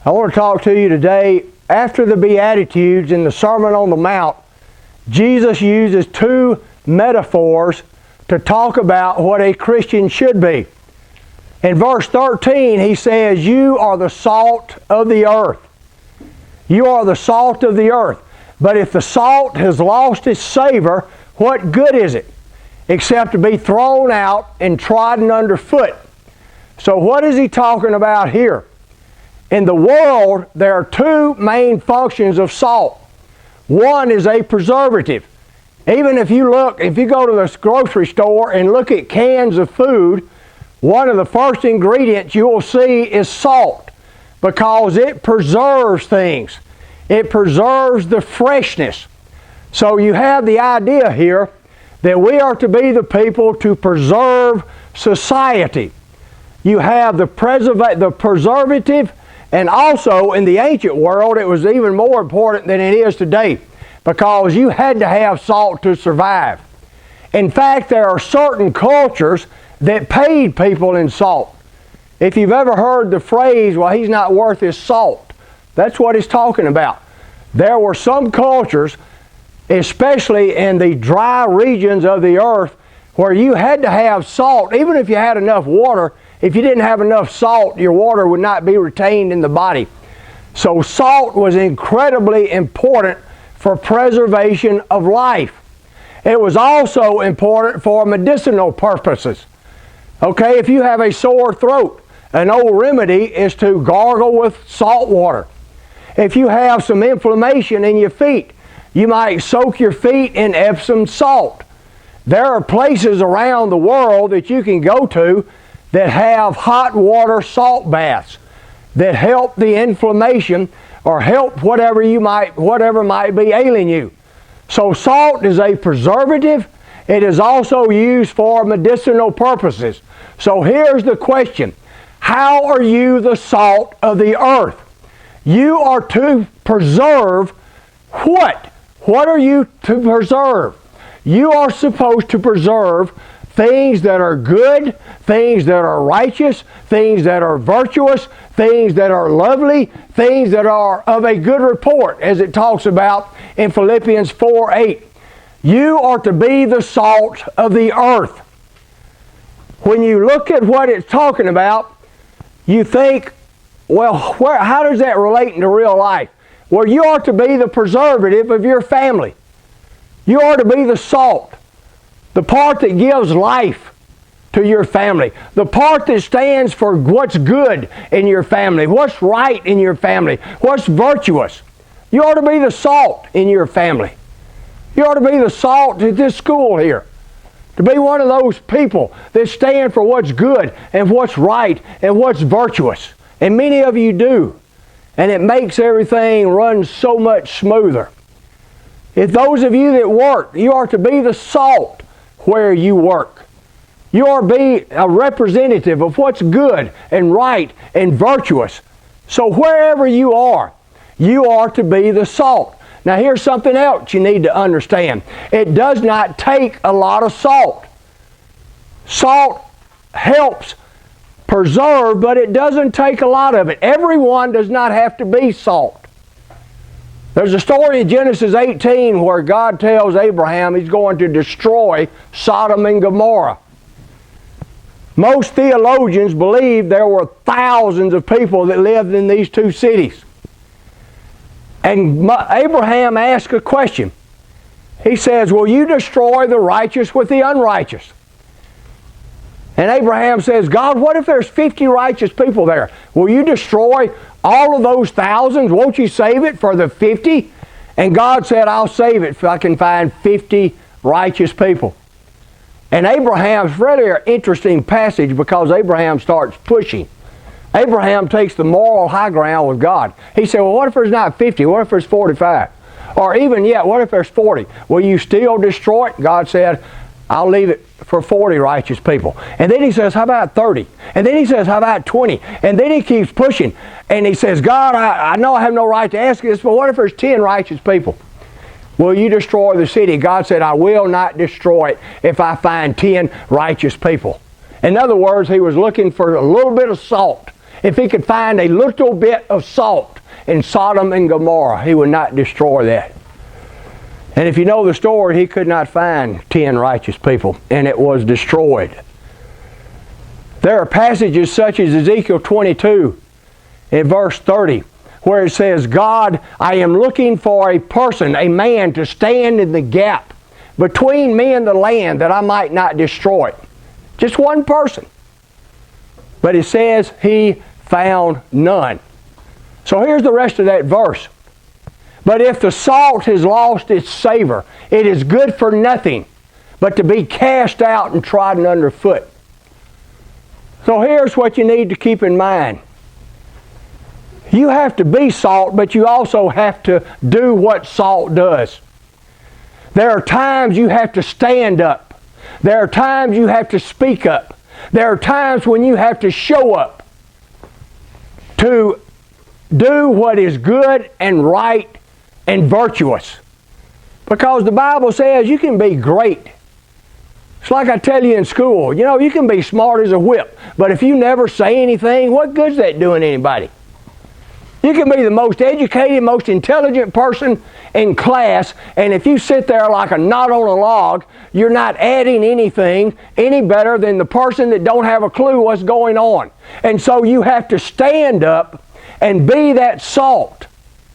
I want to talk to you today. After the Beatitudes in the Sermon on the Mount, Jesus uses two metaphors to talk about what a Christian should be. In verse 13, he says, "You are the salt of the earth." You are the salt of the earth. But if the salt has lost its savor, what good is it? Except to be thrown out and trodden underfoot. So what is he talking about here? In the world, there are two main functions of salt. One is a preservative. Even if you go to the grocery store and look at cans of food, one of the first ingredients you will see is salt, because it preserves things. It preserves the freshness. So you have the idea here that we are to be the people to preserve society. You have the preservative, and also in the ancient world it was even more important than it is today, because you had to have salt to survive. In fact, there are certain cultures that paid people in salt. If you've ever heard the phrase, "well, he's not worth his salt," that's what he's talking about. There were some cultures, especially in the dry regions of the earth, where you had to have salt. Even if you had enough water, if you didn't have enough salt, your water would not be retained in the body. So salt was incredibly important for preservation of life. It was also important for medicinal purposes. Okay, if you have a sore throat, an old remedy is to gargle with salt water. If you have some inflammation in your feet, you might soak your feet in Epsom salt. There are places around the world that you can go to that have hot water salt baths that help the inflammation or help whatever might be ailing you. So salt is a preservative. It is also used for medicinal purposes. So here's the question: how are you the salt of the earth? You are to preserve what? What are you to preserve? You are supposed to preserve things that are good, things that are righteous, things that are virtuous, things that are lovely, things that are of a good report, as it talks about in Philippians 4:8. You are to be the salt of the earth. When you look at what it's talking about, you think, well, how does that relate into real life? Well, you are to be the preservative of your family. You are to be the salt, the part that gives life to your family, the part that stands for what's good in your family, what's right in your family, what's virtuous. You are to be the salt in your family. You are to be the salt at this school here, to be one of those people that stand for what's good and what's right and what's virtuous. And many of you do. And it makes everything run so much smoother. If those of you that work, you are to be the salt where you work. You are to be a representative of what's good and right and virtuous. So wherever you are to be the salt. Now here's something else you need to understand. It does not take a lot of salt. Salt helps preserve, but it doesn't take a lot of it. Everyone does not have to be salt. There's a story in Genesis 18 where God tells Abraham he's going to destroy Sodom and Gomorrah. Most theologians believe there were thousands of people that lived in these two cities. And Abraham asked a question. He says, "Will you destroy the righteous with the unrighteous?" And Abraham says, "God, what if there's 50 righteous people there? Will you destroy all of those thousands? Won't you save it for the 50? And God said, "I'll save it if I can find 50 righteous people." And Abraham's really an interesting passage, because Abraham starts pushing. Abraham takes the moral high ground with God. He said, "Well, what if there's not 50? What if there's 45? Or even yet, what if there's 40? Will you still destroy it?" God said, "I'll leave it for 40 righteous people." And then he says, "How about 30? And then he says, "How about 20? And then he keeps pushing. And he says, "God, I know I have no right to ask this, but what if there's 10 righteous people? Will you destroy the city?" God said, "I will not destroy it if I find 10 righteous people." In other words, he was looking for a little bit of salt if he could find a little bit of salt in Sodom and Gomorrah, he would not destroy that. And if you know the story, he could not find 10 righteous people, and it was destroyed. There are passages such as Ezekiel 22 in verse 30, where it says, God, I am looking for a person, a man, to stand in the gap between me and the land that I might not destroy it. Just one person. But it says he found none. So here's the rest of that verse. But if the salt has lost its savor, it is good for nothing but to be cast out and trodden underfoot. So here's what you need to keep in mind. You have to be salt, but you also have to do what salt does. There are times you have to stand up. There are times you have to speak up. There are times when you have to show up to do what is good and right and virtuous. Because the Bible says you can be great. It's like I tell you in school, you know, you can be smart as a whip, but if you never say anything, what good's that doing anybody? You can be the most educated, most intelligent person in class, and if you sit there like a knot on a log, you're not adding anything any better than the person that don't have a clue what's going on. And so you have to stand up and be that salt.